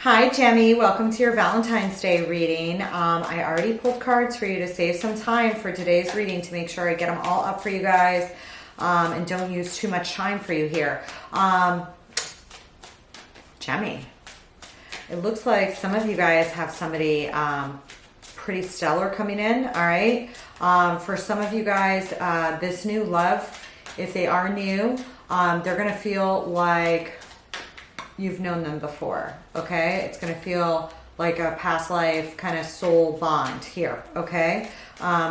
Hi, Jenny. Welcome to your Valentine's Day reading. I already pulled cards for you to save some time for today's reading to make sure I get them all up for you guys and don't use too much time for you here. Gemini, it looks like some of you guys have somebody pretty stellar coming in, all right? For some of you guys, this new love, if they are new, they're going to feel like you've known them before, okay? It's going to feel like a past life kind of soul bond here, okay?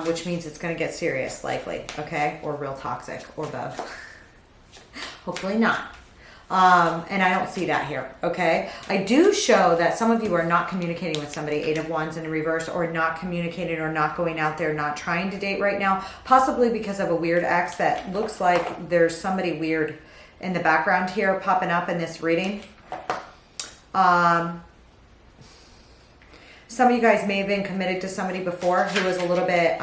Which means it's going to get serious, likely, okay? Or real toxic, or both. Hopefully not. And I don't see that here, okay? I do show that some of you are not communicating with somebody, Eight of Wands in reverse, or not communicating or not going out there, not trying to date right now, possibly because of a weird ex that looks like there's somebody weird in the background here popping up in this reading. Some of you guys may have been committed to somebody before who was a little bit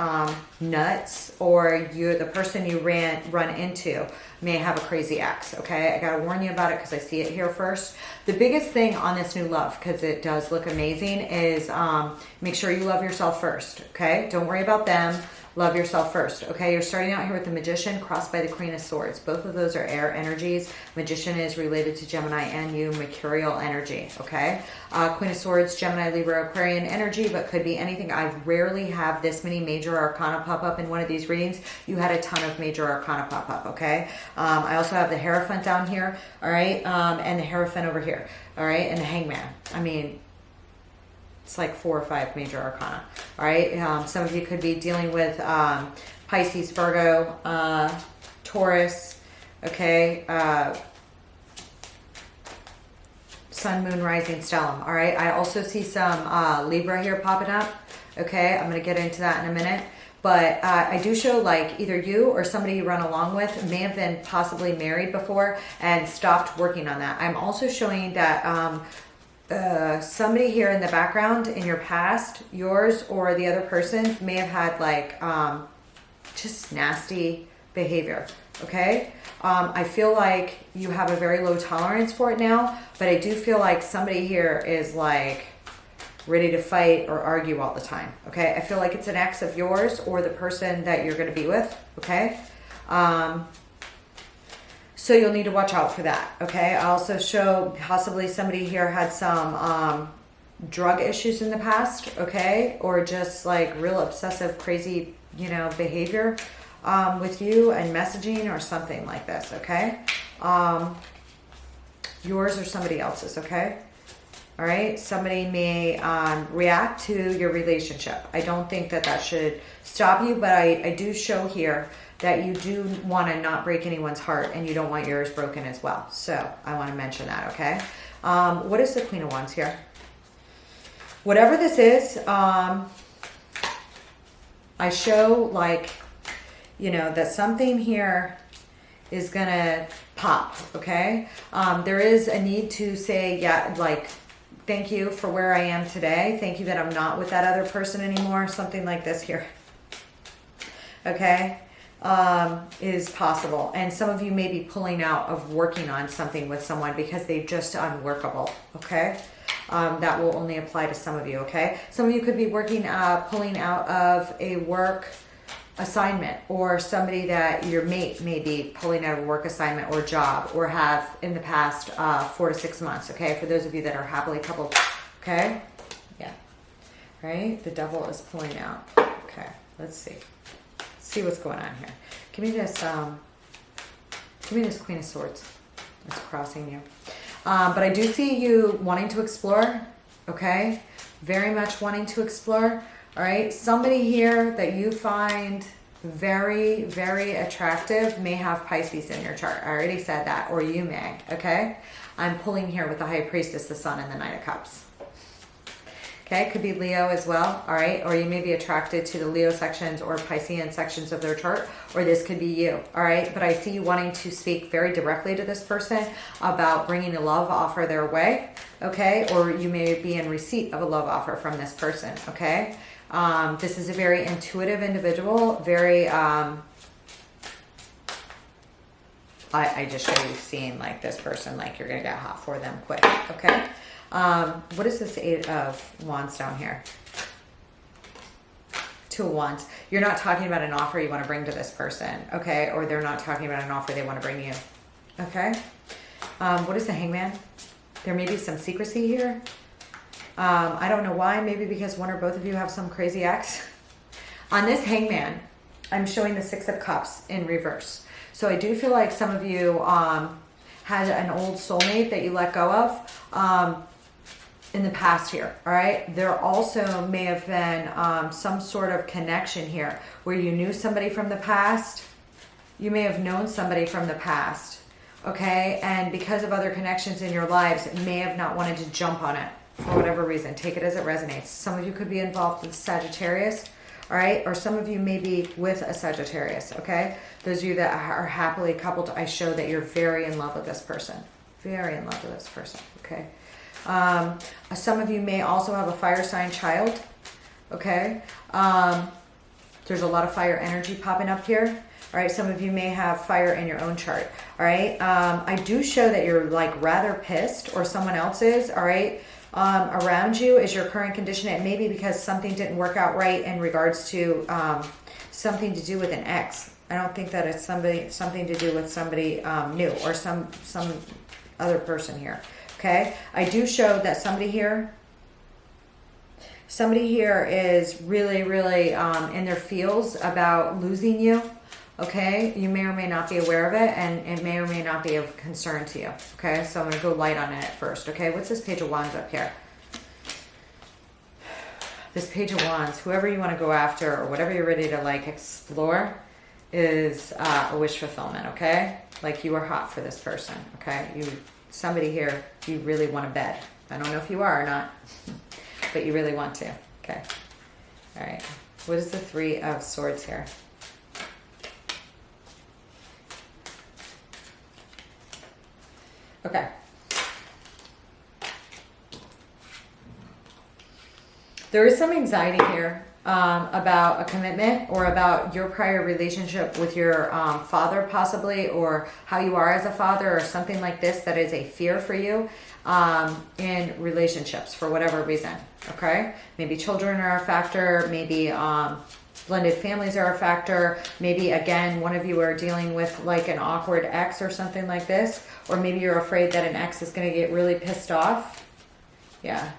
nuts, or the person you run into may have a crazy ex, okay? I gotta warn you about it because I see it here first. The biggest thing on this new love, because it does look amazing, is make sure you love yourself first, okay? Don't worry about them. Love yourself first, okay? You're starting out here with the Magician crossed by the Queen of Swords. Both of those are air energies. Magician is related to Gemini and you, mercurial energy, okay? Queen of Swords, Gemini, Libra, Aquarian energy, but could be anything. I rarely have this many major arcana pop up in one of these readings. You had a ton of major arcana pop up, okay? I also have the Hierophant down here, all right? And the Hierophant over here, all right? And the Hangman. I mean, it's like 4 or 5 major arcana. All right. Some of you could be dealing with Pisces, Virgo, Taurus. Okay. Sun, Moon, Rising, Stellium. All right. I also see some Libra here popping up. Okay. I'm going to get into that in a minute. But I do show like either you or somebody you run along with may have been possibly married before and stopped working on that. I'm also showing that somebody here in the background in your past, yours or the other person, may have had like just nasty behavior, okay? I feel like you have a very low tolerance for it now, but I do feel like somebody here is like ready to fight or argue all the time, okay? I feel like it's an ex of yours or the person that you're going to be with, okay? So you'll need to watch out for that, okay? I also show possibly somebody here had some drug issues in the past, okay? Or just like real obsessive, crazy, behavior with you and messaging or something like this, okay? Yours or somebody else's, okay? All right? Somebody may react to your relationship. I don't think that that should stop you, but I do show here that you do want to not break anyone's heart and you don't want yours broken as well. So I want to mention that, okay? What is the Queen of Wands here? Whatever this is, I show like, that something here is going to pop, okay? There is a need to say, yeah, like, thank you for where I am today. Thank you that I'm not with that other person anymore. Something like this here, okay? Is possible. And some of you may be pulling out of working on something with someone because they're just unworkable, okay? That will only apply to some of you, okay? Some of you could be working, pulling out of a work assignment, or somebody that your mate may be pulling out of a work assignment or job, or have in the past 4 to 6 months, okay? For those of you that are happily coupled, okay? Yeah, right? The Devil is pulling out. Okay, let's see. See what's going on here. Give me this Queen of Swords that's crossing you. But I do see you wanting to explore, okay? Very much wanting to explore, all right? Somebody here that you find very, very attractive may have Pisces in your chart. I already said that, or you may, okay? I'm pulling here with the High Priestess, the Sun, and the Knight of Cups. Okay, it could be Leo as well, all right? Or you may be attracted to the Leo sections or Piscean sections of their chart, or this could be you, all right? But I see you wanting to speak very directly to this person about bringing a love offer their way, okay? Or you may be in receipt of a love offer from this person, okay? This is a very intuitive individual, very, I just show you seeing like this person, like you're going to get hot for them quick, okay? What is this 8 of Wands down here? 2 of Wands. You're not talking about an offer you want to bring to this person, okay? Or they're not talking about an offer they want to bring to you, okay? What is the Hangman? There may be some secrecy here. I don't know why. Maybe because one or both of you have some crazy ex. On this Hangman, I'm showing the 6 of Cups in reverse. So I do feel like some of you had an old soulmate that you let go of in the past here, all right? There also may have been some sort of connection here where you knew somebody from the past. You may have known somebody from the past, okay? And because of other connections in your lives, may have not wanted to jump on it for whatever reason. Take it as it resonates. Some of you could be involved with Sagittarius, all right? Or some of you may be with a Sagittarius, okay? Those of you that are happily coupled, I show that you're very in love with this person. Very in love with this person, okay? Some of you may also have a fire sign child, okay? There's a lot of fire energy popping up here. All right, some of you may have fire in your own chart, all right? I do show that you're like rather pissed, or someone else is, all right? Around you is your current condition. It may be because something didn't work out right in regards to something to do with an ex. I don't think that it's something to do with somebody new or some other person here, okay? I do show that somebody here is really, really in their feels about losing you. Okay, you may or may not be aware of it, and it may or may not be of concern to you. Okay, so I'm going to go light on it at first. Okay, what's this Page of Wands up here? This Page of Wands, whoever you want to go after or whatever you're ready to like explore is a wish fulfillment. Okay, like you are hot for this person. Okay, somebody here you really want to bed. I don't know if you are or not, but you really want to. Okay, all right. What is the 3 of Swords here? Okay. There is some anxiety here about a commitment or about your prior relationship with your father possibly, or how you are as a father or something like this that is a fear for you in relationships for whatever reason, okay? Maybe children are a factor, maybe blended families are a factor, maybe again one of you are dealing with like an awkward ex or something like this, or maybe you're afraid that an ex is going to get really pissed off. Yeah.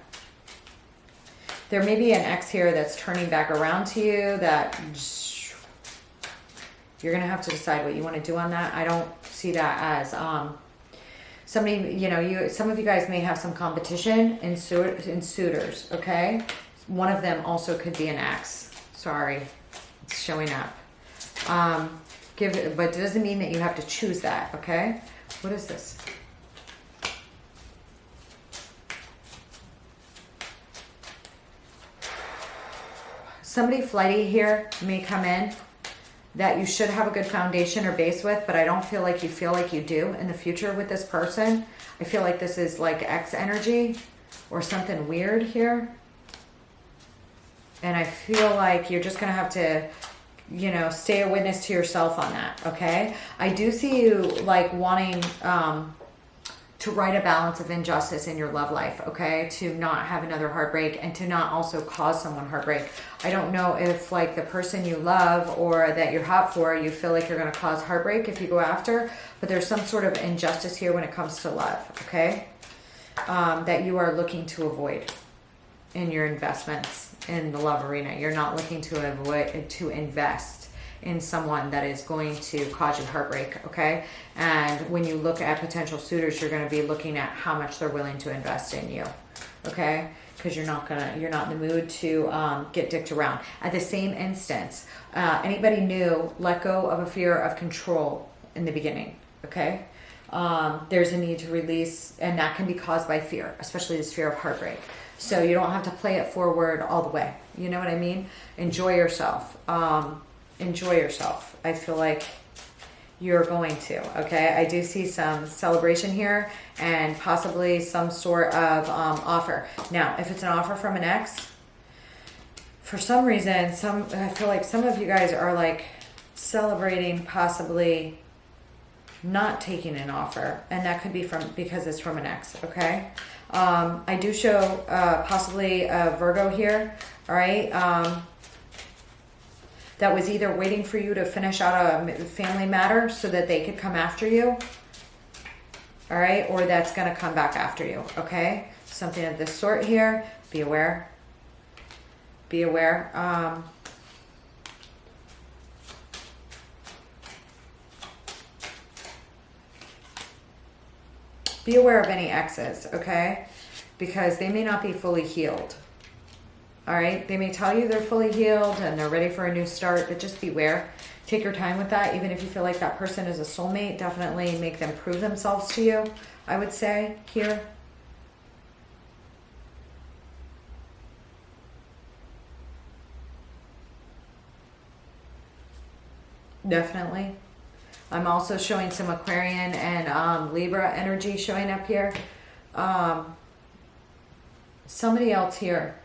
There may be an ex here that's turning back around to you that you're going to have to decide what you want to do on that. I don't see that as somebody, some of you guys may have some competition in suitors, okay? One of them also could be an ex. Sorry, it's showing up. But it doesn't mean that you have to choose that, okay? What is this? Somebody flighty here may come in that you should have a good foundation or base with, but I don't feel like you do in the future with this person. I feel like this is like ex energy or something weird here. And I feel like you're just going to have to, stay a witness to yourself on that, okay? I do see you like wanting to right a balance of injustice in your love life, okay? To not have another heartbreak and to not also cause someone heartbreak. I don't know if like the person you love or that you're hot for, you feel like you're going to cause heartbreak if you go after, but there's some sort of injustice here when it comes to love, okay? That you are looking to avoid in your investments in the love arena. You're not looking to invest in someone that is going to cause you heartbreak, okay? And when you look at potential suitors, you're going to be looking at how much they're willing to invest in you, okay? Because you're not in the mood to get dicked around. At the same instance, anybody new, let go of a fear of control in the beginning, okay? There's a need to release, and that can be caused by fear, especially this fear of heartbreak. So you don't have to play it forward all the way. You know what I mean? Enjoy yourself. Enjoy yourself. I feel like you're going to, okay? I do see some celebration here and possibly some sort of offer. Now, if it's an offer from an ex, for some reason, I feel like some of you guys are like celebrating possibly not taking an offer, and that could be because it's from an ex, okay? I do show possibly a Virgo here, all right? That was either waiting for you to finish out a family matter so that they could come after you, all right? Or that's going to come back after you, okay? Something of this sort here. Be aware. Be aware. Be aware of any exes, okay? Because they may not be fully healed. All right? They may tell you they're fully healed and they're ready for a new start, but just beware. Take your time with that. Even if you feel like that person is a soulmate, definitely make them prove themselves to you, I would say, here. Definitely. I'm also showing some Aquarian and Libra energy showing up here. Somebody else here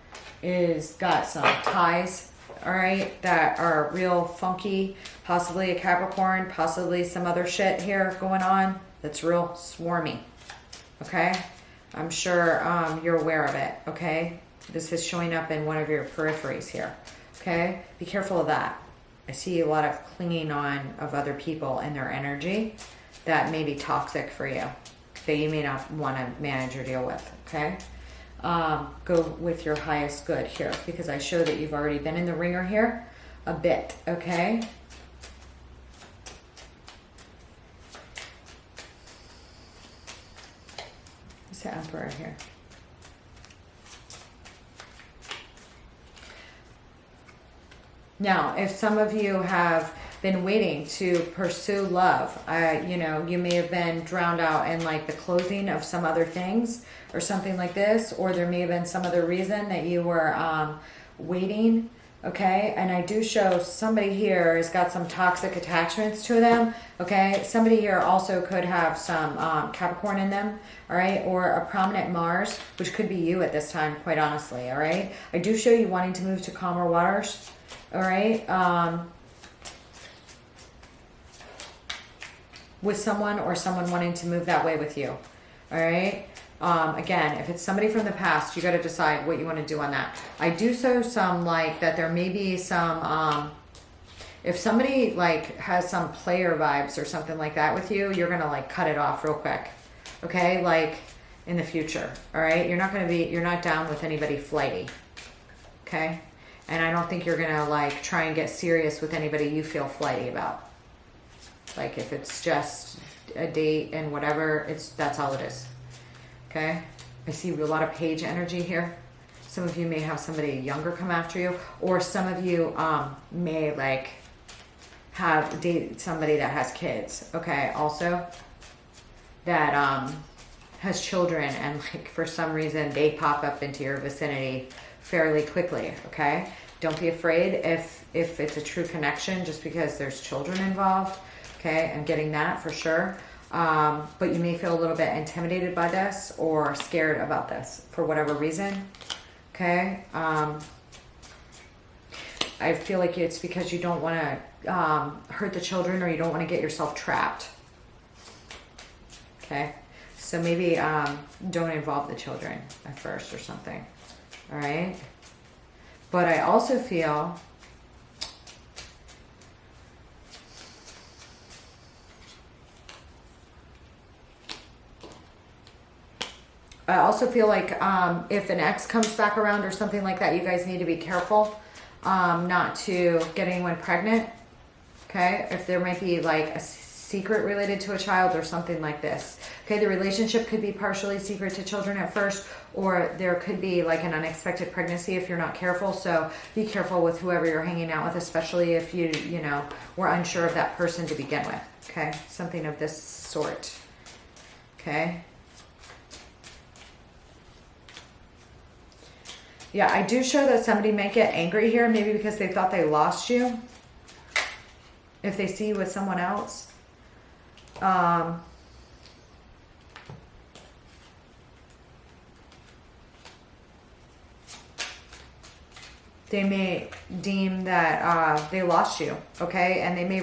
is got some ties, all right, that are real funky. Possibly a Capricorn, possibly some other shit here going on that's real swarmy, okay? I'm sure you're aware of it, okay? This is showing up in one of your peripheries here, okay? Be careful of that. I see a lot of clinging on of other people and their energy that may be toxic for you, that you may not want to manage or deal with, okay? Go with your highest good here, because I show that you've already been in the ringer here a bit, okay? What's the Emperor here? Now, if some of you have been waiting to pursue love, you know, you may have been drowned out in like the closing of some other things or something like this, or there may have been some other reason that you were waiting, okay? And I do show somebody here has got some toxic attachments to them, okay? Somebody here also could have some Capricorn in them, all right? Or a prominent Mars, which could be you at this time, quite honestly, all right? I do show you wanting to move to calmer waters. All right, with someone or someone wanting to move that way with you. All right. Again, if it's somebody from the past, you got to decide what you want to do on that. I do show some like that there may be some, if somebody like has some player vibes or something like that with you, you're going to like cut it off real quick. Okay. Like in the future. All right. You're not down with anybody flighty. Okay. And I don't think you're going to like try and get serious with anybody you feel flighty about. Like if it's just a date and whatever, that's all it is. Okay? I see a lot of page energy here. Some of you may have somebody younger come after you, or some of you may like have dated somebody that has kids. Okay? Also that has children, and like for some reason they pop up into your vicinity fairly quickly, okay? Don't be afraid if it's a true connection just because there's children involved, okay? I'm getting that for sure. But you may feel a little bit intimidated by this or scared about this for whatever reason, okay? I feel like it's because you don't want to hurt the children, or you don't want to get yourself trapped, okay? So maybe don't involve the children at first or something. All right. But I also feel like if an ex comes back around or something like that, you guys need to be careful not to get anyone pregnant. Okay. If there might be like a secret related to a child or something like this. Okay, the relationship could be partially secret to children at first, or there could be like an unexpected pregnancy if you're not careful. So be careful with whoever you're hanging out with, especially if you know, were unsure of that person to begin with. Okay, something of this sort. Okay. Yeah, I do show that somebody might get angry here, maybe because they thought they lost you. If they see you with someone else. They may deem that they lost you, okay? And they may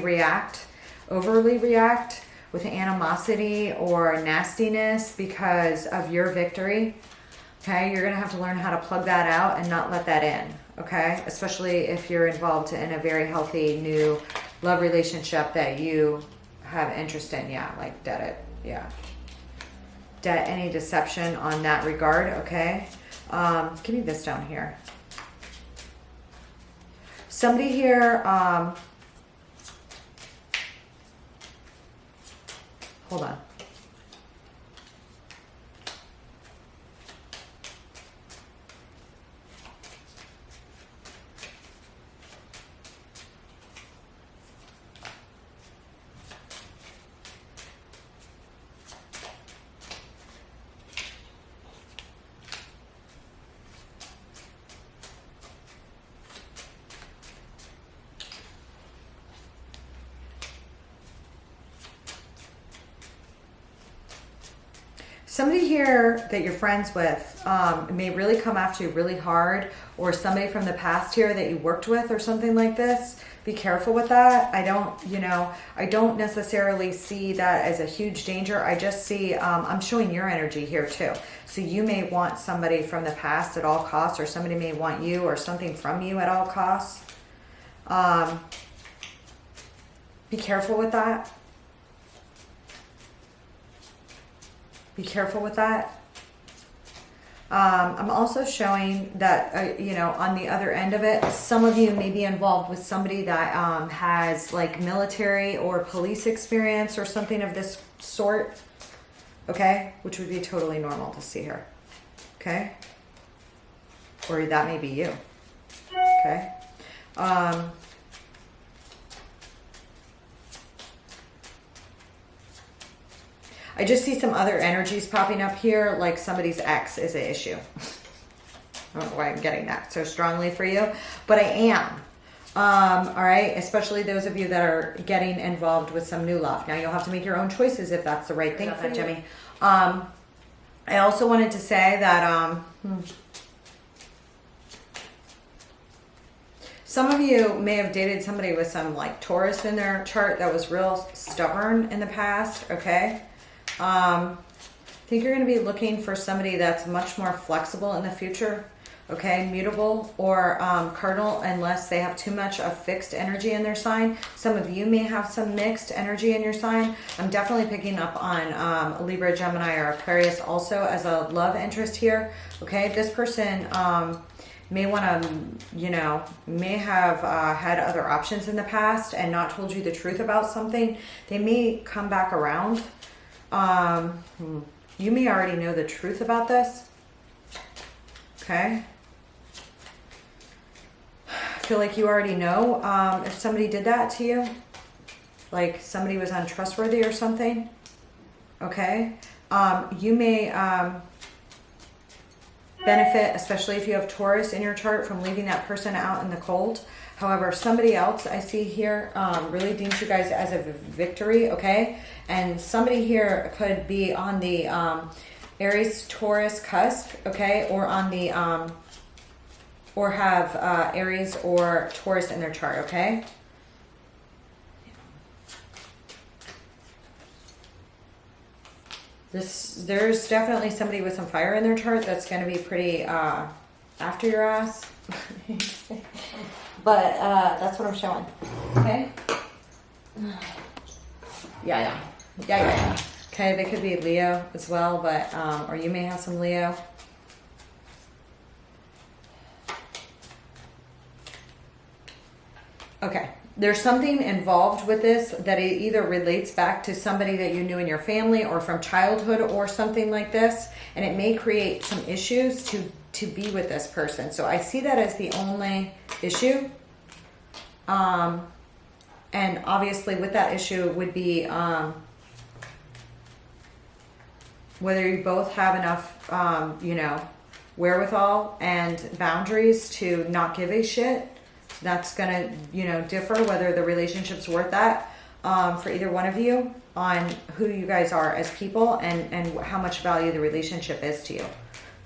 overly react with animosity or nastiness because of your victory, Okay, you're going to have to learn how to plug that out and not let that in. Okay, especially if you're involved in a very healthy new love relationship that you have interest in. Yeah, like debt it. Yeah. Debt any deception on that regard. Okay. Give me this down here. Somebody here, hold on. Somebody here that you're friends with may really come after you really hard, or somebody from the past here that you worked with or something like this. Be careful with that. I don't necessarily see that as a huge danger. I just see, I'm showing your energy here too. So you may want somebody from the past at all costs, or somebody may want you or something from you at all costs. Be careful with that. Be careful with that. I'm also showing that, on the other end of it, some of you may be involved with somebody that has like military or police experience or something of this sort. Okay? Which would be totally normal to see here. Okay? Or that may be you. Okay? I just see some other energies popping up here, like somebody's ex is an issue. I don't know why I'm getting that so strongly for you, but I am. All right, especially those of you that are getting involved with some new love. Now you'll have to make your own choices if that's the right thing for you, Jimmy. I also wanted to say that some of you may have dated somebody with some like Taurus in their chart that was real stubborn in the past, okay? I think you're going to be looking for somebody that's much more flexible in the future, okay? Mutable or cardinal, unless they have too much of fixed energy in their sign. Some of you may have some mixed energy in your sign. I'm definitely picking up on Libra, Gemini, or Aquarius also as a love interest here, okay? This person may want to, may have had other options in the past and not told you the truth about something. They may come back around. You may already know the truth about this. Okay. I feel like you already know if somebody did that to you. Like somebody was untrustworthy or something. Okay. You may benefit, especially if you have Taurus in your chart, from leaving that person out in the cold. However, somebody else I see here really deems you guys as a victory, okay? And somebody here could be on the Aries-Taurus cusp, okay? Or on the, or have Aries or Taurus in their chart, okay? There's definitely somebody with some fire in their chart that's going to be pretty after your ass. But that's what I'm showing. Okay? Yeah. Okay, they could be Leo as well, but or you may have some Leo. Okay. There's something involved with this that it either relates back to somebody that you knew in your family or from childhood or something like this, and it may create some issues to be with this person. So I see that as the only issue. And obviously with that issue would be whether you both have enough, wherewithal and boundaries to not give a shit. That's going to, differ whether the relationship's worth that for either one of you on who you guys are as people and how much value the relationship is to you,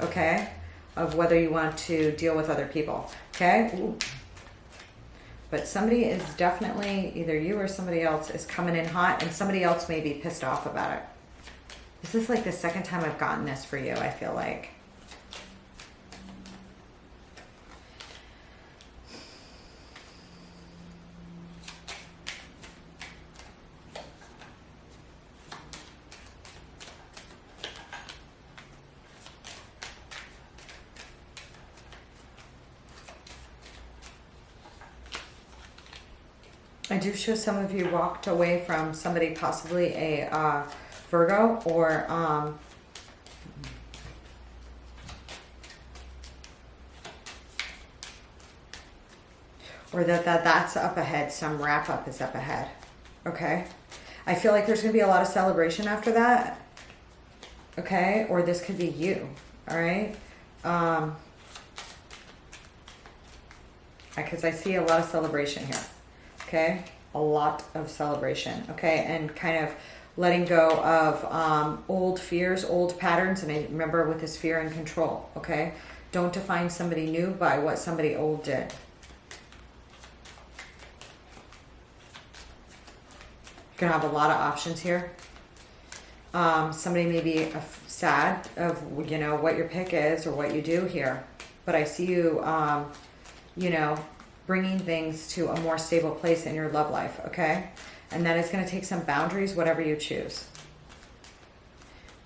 okay? Of whether you want to deal with other people, okay? Ooh. But somebody is definitely, either you or somebody else is coming in hot, and somebody else may be pissed off about it. This is like the second time I've gotten this for you, I feel like. I do show some of you walked away from somebody, possibly a Virgo, or that's up ahead. Some wrap up is up ahead. Okay. I feel like there's going to be a lot of celebration after that. Okay. Or this could be you. All right. Because I see a lot of celebration here. Okay. A lot of celebration. Okay. And kind of letting go of old fears, old patterns. And I remember with this fear and control. Okay. Don't define somebody new by what somebody old did. You're going to have a lot of options here. Somebody may be sad of, you know, what your pick is or what you do here. But I see you, you know, bringing things to a more stable place in your love life, okay? And that is going to take some boundaries, whatever you choose.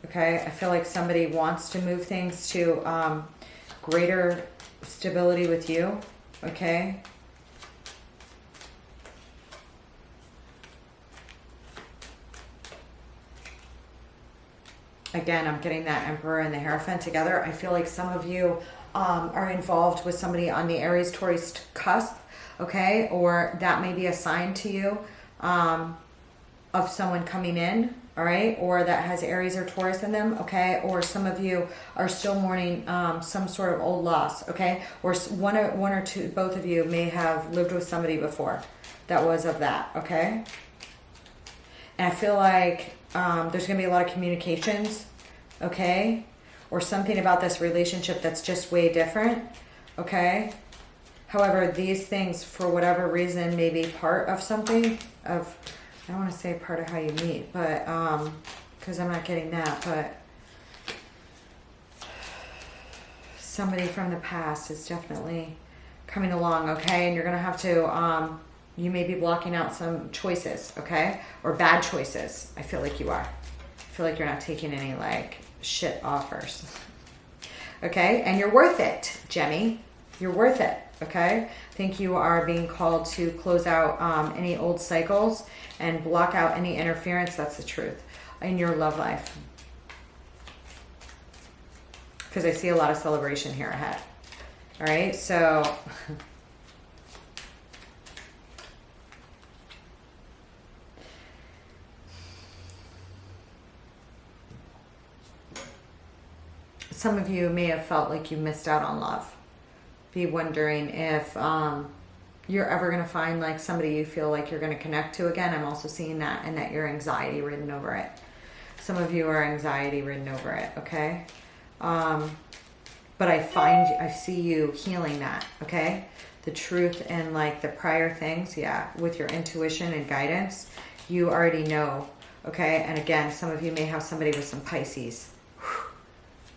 Okay? I feel like somebody wants to move things to greater stability with you, okay? Again, I'm getting that Emperor and the Hierophant together. I feel like some of you are involved with somebody on the Aries Taurus cusp, okay? Or that may be a sign to you of someone coming in, all right? Or that has Aries or Taurus in them, okay? Or some of you are still mourning some sort of old loss, okay? Or one or two, both of you may have lived with somebody before that was of that, okay? And I feel like there's going to be a lot of communications, okay? Or something about this relationship that's just way different, okay? However, these things, for whatever reason, may be part of something of, I don't want to say part of how you meet, but, because I'm not getting that, but somebody from the past is definitely coming along, okay? And you're going to have to, you may be blocking out some choices, okay? Or bad choices. I feel like you are. I feel like you're not taking any, like, shit offers. Okay? And you're worth it, Gemmy. You're worth it, okay? I think you are being called to close out any old cycles and block out any interference. That's the truth. In your love life. Because I see a lot of celebration here ahead. All right? So... some of you may have felt like you missed out on love. Be wondering if you're ever going to find like somebody you feel like you're going to connect to again. I'm also seeing that, and that you're anxiety ridden over it. Some of you are anxiety ridden over it, okay? But I see you healing that, okay? The truth and like the prior things, yeah, with your intuition and guidance, you already know, okay? And again, some of you may have somebody with some Pisces.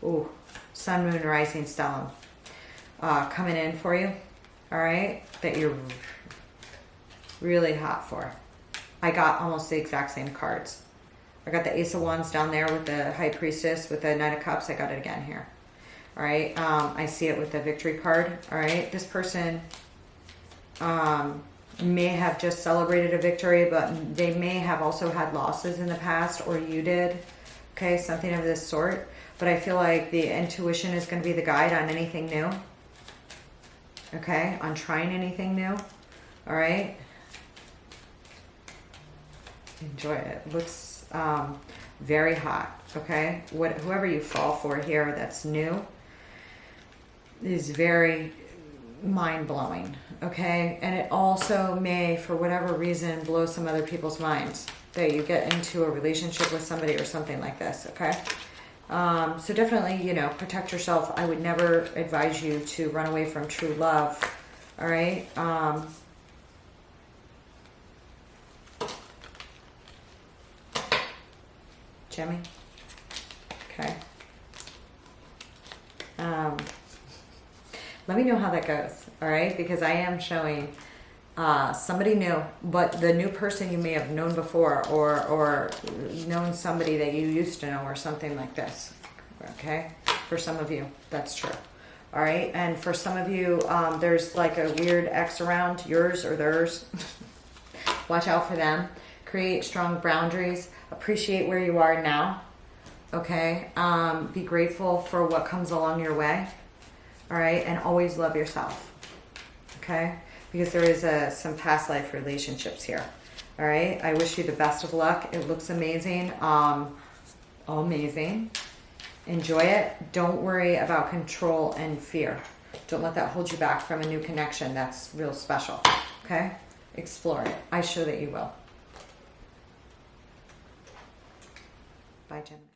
Ooh, sun, moon, rising, stellium coming in for you, all right, that you're really hot for. I got almost the exact same cards. I got the Ace of Wands down there with the High Priestess, with the Knight of Cups. I got it again here, all right. I see it with the Victory card, all right. This person may have just celebrated a victory, but they may have also had losses in the past, or you did, okay, something of this sort. But I feel like the intuition is going to be the guide on anything new. Okay? On trying anything new. All right? Enjoy it. It looks very hot. Okay? Whoever you fall for here that's new is very mind-blowing. Okay? And it also may, for whatever reason, blow some other people's minds. That you get into a relationship with somebody or something like this. Okay? So definitely, you know, protect yourself. I would never advise you to run away from true love. All right. Jimmy. Okay. Let me know how that goes. All right. Because I am showing somebody new, but the new person you may have known before, or known somebody that you used to know, or something like this. Okay, for some of you that's true. All right, and for some of you there's like a weird ex around, yours or theirs. Watch out for them. Create strong boundaries. Appreciate where you are now. Okay? Be grateful for what comes along your way. All right? And always love yourself. Okay? Because there is some past life relationships here. All right? I wish you the best of luck. It looks amazing. Amazing. Enjoy it. Don't worry about control and fear. Don't let that hold you back from a new connection that's real special. Okay? Explore it. I show that you will. Bye, Gemini.